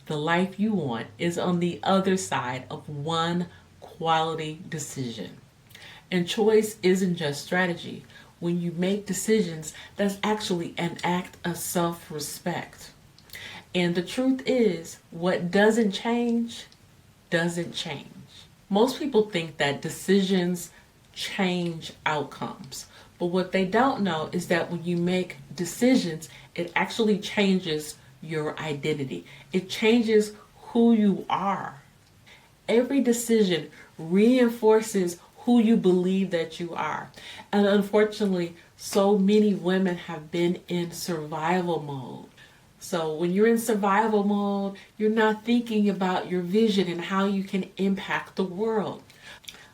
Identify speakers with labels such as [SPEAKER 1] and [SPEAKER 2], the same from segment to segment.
[SPEAKER 1] the life you want is on the other side of one quality decision. And choice isn't just strategy. When you make decisions, that's actually an act of self respect. And the truth is, what doesn't change, doesn't change. Most people think that decisions change outcomes. But what they don't know is that when you make decisions, it actually changes your identity. It changes who you are. Every decision reinforces who you believe that you are. And unfortunately, so many women have been in survival mode. So when you're in survival mode, you're not thinking about your vision and how you can impact the world.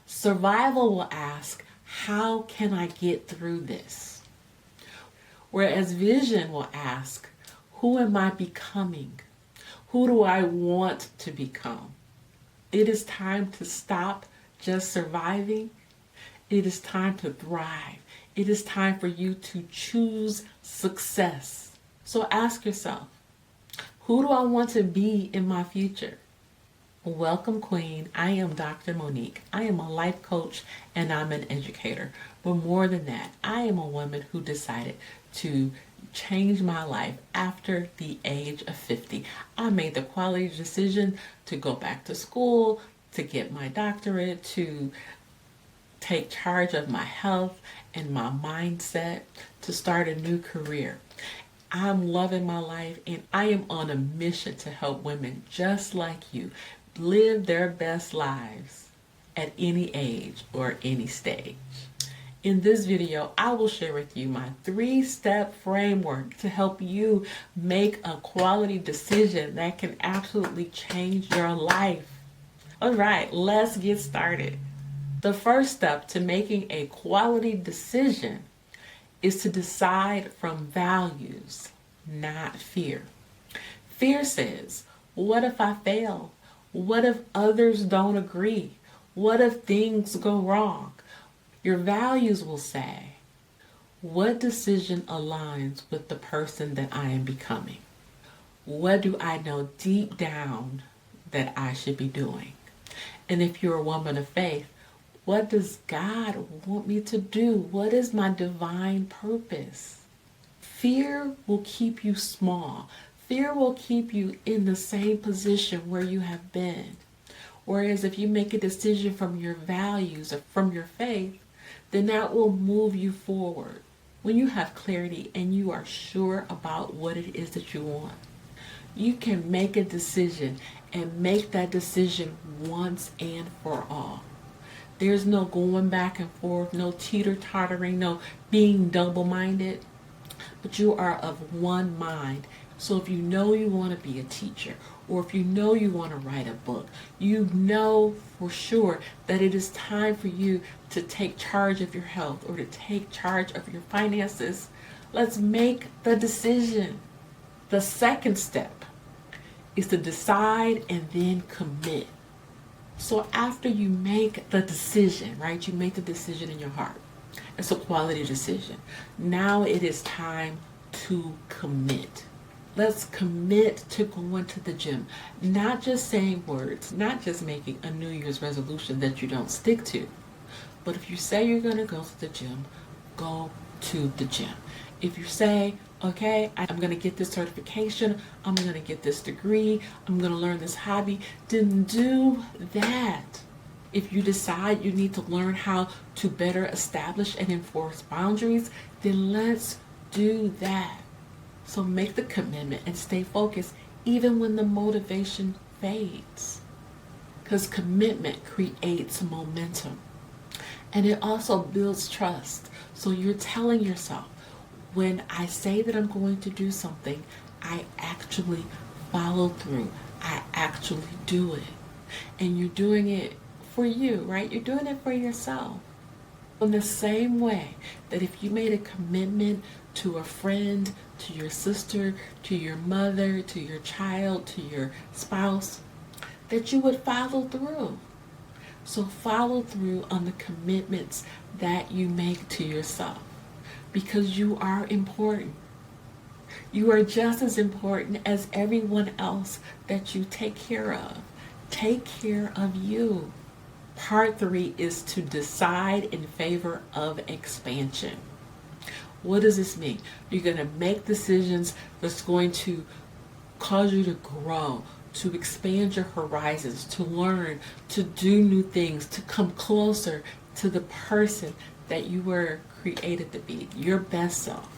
[SPEAKER 1] Survival will ask, how can I get through this? Whereas vision will ask, who am I becoming? Who do I want to become? It is time to stop just surviving. It is time to thrive. It is time for you to choose success. So ask yourself, who do I want to be in my future? Welcome, Queen. I am Dr. Monique. I am a life coach and I'm an educator. But more than that, I am a woman who decided to change my life after the age of 50. I made the quality decision to go back to school, to get my doctorate, to take charge of my health and my mindset, to start a new career. I'm loving my life and I am on a mission to help women just like you live their best lives at any age or any stage. In this video, I will share with you my 3-step framework to help you make a quality decision that can absolutely change your life. All right, let's get started. The first step to making a quality decision is to decide from values, not fear. Fear says, what if I fail? What if others don't agree? What if things go wrong? Your values will say, what decision aligns with the person that I am becoming? What do I know deep down that I should be doing? And if you're a woman of faith, what does God want me to do? What is my divine purpose? Fear will keep you small. Fear will keep you in the same position where you have been. Whereas if you make a decision from your values or from your faith, then that will move you forward. When you have clarity and you are sure about what it is that you want, you can make a decision and make that decision once and for all. There's no going back and forth, no teeter-tottering, no being double-minded, but you are of one mind. So if you know you want to be a teacher, or if you know you want to write a book, you know for sure that it is time for you to take charge of your health or to take charge of your finances. Let's make the decision. The second step is to decide and then commit. So after you make the decision, right, you make the decision in your heart. It's a quality decision. Now it is time to commit. Let's commit to going to the gym. Not just saying words, not just making a New Year's resolution that you don't stick to. But if you say you're going to go to the gym, go to the gym. If you say, okay, I'm going to get this certification, I'm going to get this degree, I'm going to learn this hobby, then do that. If you decide you need to learn how to better establish and enforce boundaries, then let's do that. So make the commitment and stay focused even when the motivation fades. Because commitment creates momentum. And it also builds trust. So you're telling yourself, when I say that I'm going to do something, I actually follow through. I actually do it. And you're doing it for you, right? You're doing it for yourself. In the same way that if you made a commitment to a friend, to your sister, to your mother, to your child, to your spouse, that you would follow through. So follow through on the commitments that you make to yourself, because you are important. You are just as important as everyone else that you take care of. Take care of you. Part three is to decide in favor of expansion. What does this mean? You're going to make decisions that's going to cause you to grow, to expand your horizons, to learn, to do new things, to come closer to the person that you were created to be, your best self,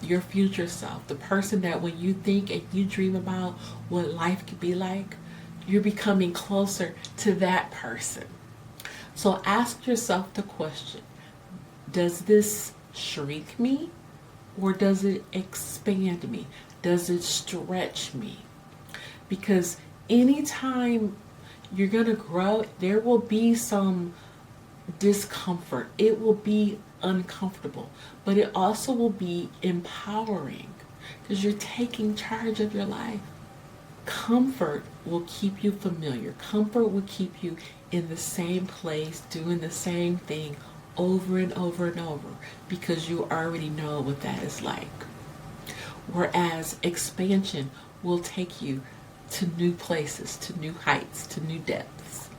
[SPEAKER 1] your future self, the person that when you think and you dream about what life could be like, you're becoming closer to that person. So ask yourself the question, does this shrink me or does it expand me? Does it stretch me? Because anytime you're going to grow, there will be some discomfort. It will be uncomfortable, but it also will be empowering because you're taking charge of your life. Comfort will keep you familiar. Comfort will keep you in the same place, doing the same thing over and over and over because you already know what that is like. Whereas expansion will take you to new places, to new heights, to new depths.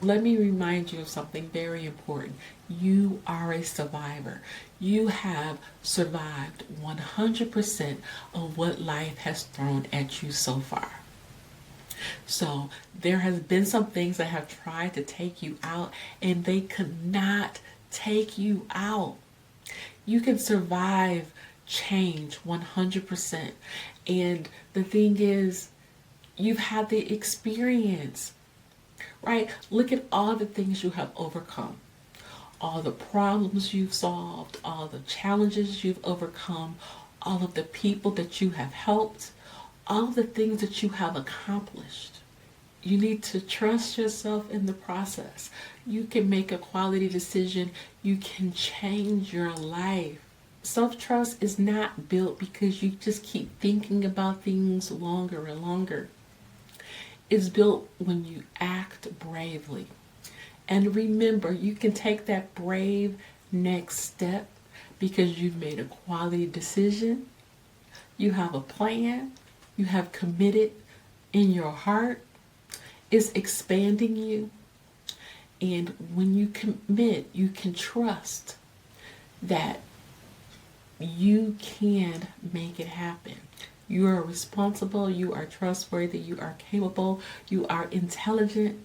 [SPEAKER 1] Let me remind you of something very important. You are a survivor. You have survived 100% of what life has thrown at you so far. So there has been some things that have tried to take you out and they could not take you out. You can survive change 100%. And the thing is, you've had the experience, right? Look at all the things you have overcome, all the problems you've solved, all the challenges you've overcome, all of the people that you have helped, all the things that you have accomplished. You need to trust yourself in the process. You can make a quality decision. You can change your life. Self-trust is not built because you just keep thinking about things longer and longer. It's built when you act bravely. And remember, you can take that brave next step because you've made a quality decision. You have a plan. You have committed in your heart. It's expanding you. And when you commit, you can trust that you can make it happen. You are responsible, you are trustworthy, you are capable, you are intelligent,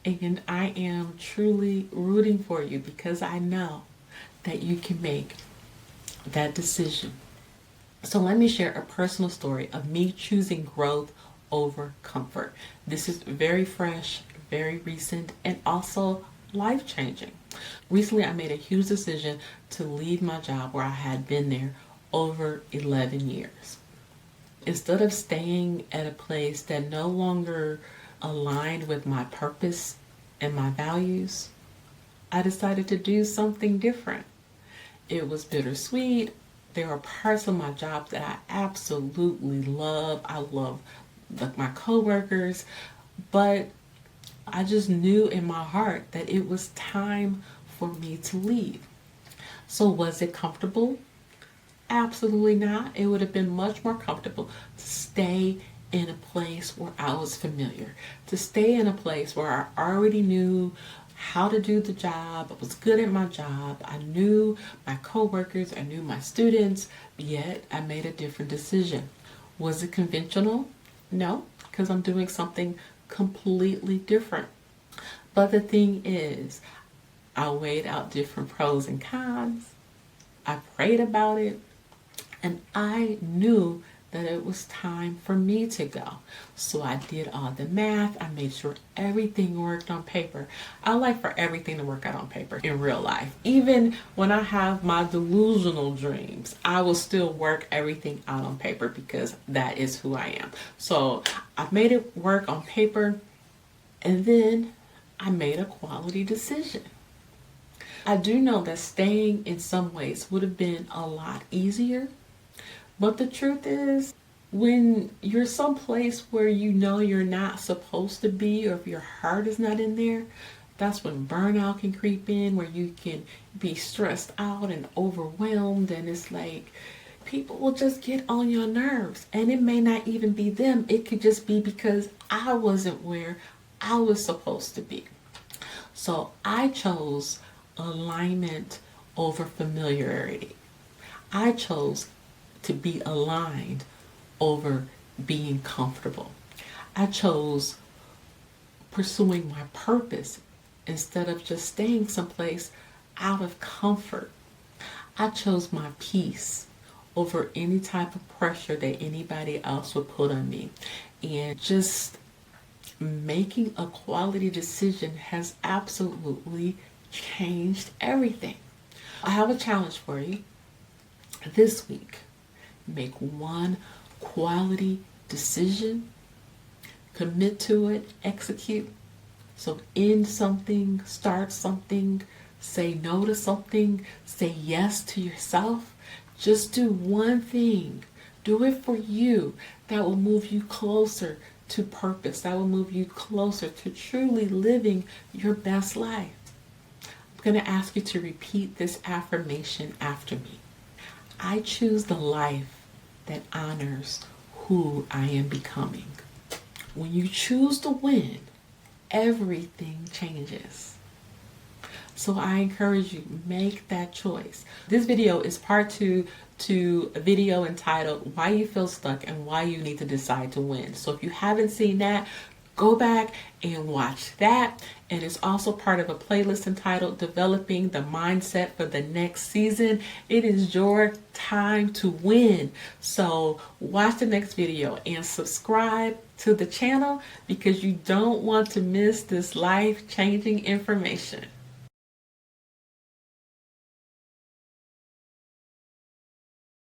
[SPEAKER 1] and I am truly rooting for you because I know that you can make that decision. So let me share a personal story of me choosing growth over comfort. This is very fresh, very recent, and also life-changing. Recently, I made a huge decision to leave my job where I had been there over 11 years. Instead of staying at a place that no longer aligned with my purpose and my values, I decided to do something different. It was bittersweet. There are parts of my job that I absolutely love. I love my coworkers, but I just knew in my heart that it was time for me to leave. So was it comfortable? Absolutely not. It would have been much more comfortable to stay in a place where I was familiar, to stay in a place where I already knew how to do the job. I was good at my job. I knew my coworkers. I knew my students. Yet I made a different decision. Was it conventional? No, because I'm doing something completely different. But the thing is, I weighed out different pros and cons. I prayed about it, and I knew that it was time for me to go. So I did all the math. I made sure everything worked on paper. I like for everything to work out on paper in real life. Even when I have my delusional dreams, I will still work everything out on paper because that is who I am. So I made it work on paper, and then I made a quality decision. I do know that staying in some ways would have been a lot easier. But the truth is, when you're someplace where you know you're not supposed to be, or if your heart is not in there, that's when burnout can creep in, where you can be stressed out and overwhelmed, and it's like people will just get on your nerves. And it may not even be them. It could just be because I wasn't where I was supposed to be. So I chose alignment over familiarity. I chose to be aligned over being comfortable. I chose pursuing my purpose instead of just staying someplace out of comfort. I chose my peace over any type of pressure that anybody else would put on me. And just making a quality decision has absolutely changed everything. I have a challenge for you this week. Make one quality decision, commit to it, execute. So end something, start something, say no to something, say yes to yourself. Just do one thing. Do it for you. That will move you closer to purpose. That will move you closer to truly living your best life. I'm going to ask you to repeat this affirmation after me. I choose the life that honors who I am becoming. When you choose to win, everything changes. So I encourage you, make that choice. This video is part 2 to a video entitled Why You Feel Stuck and Why You Need to Decide to Win. So if you haven't seen that, go back and watch that. And it's also part of a playlist entitled Developing the Mindset for the Next Season. It is your time to win. So watch the next video and subscribe to the channel because you don't want to miss this life-changing information.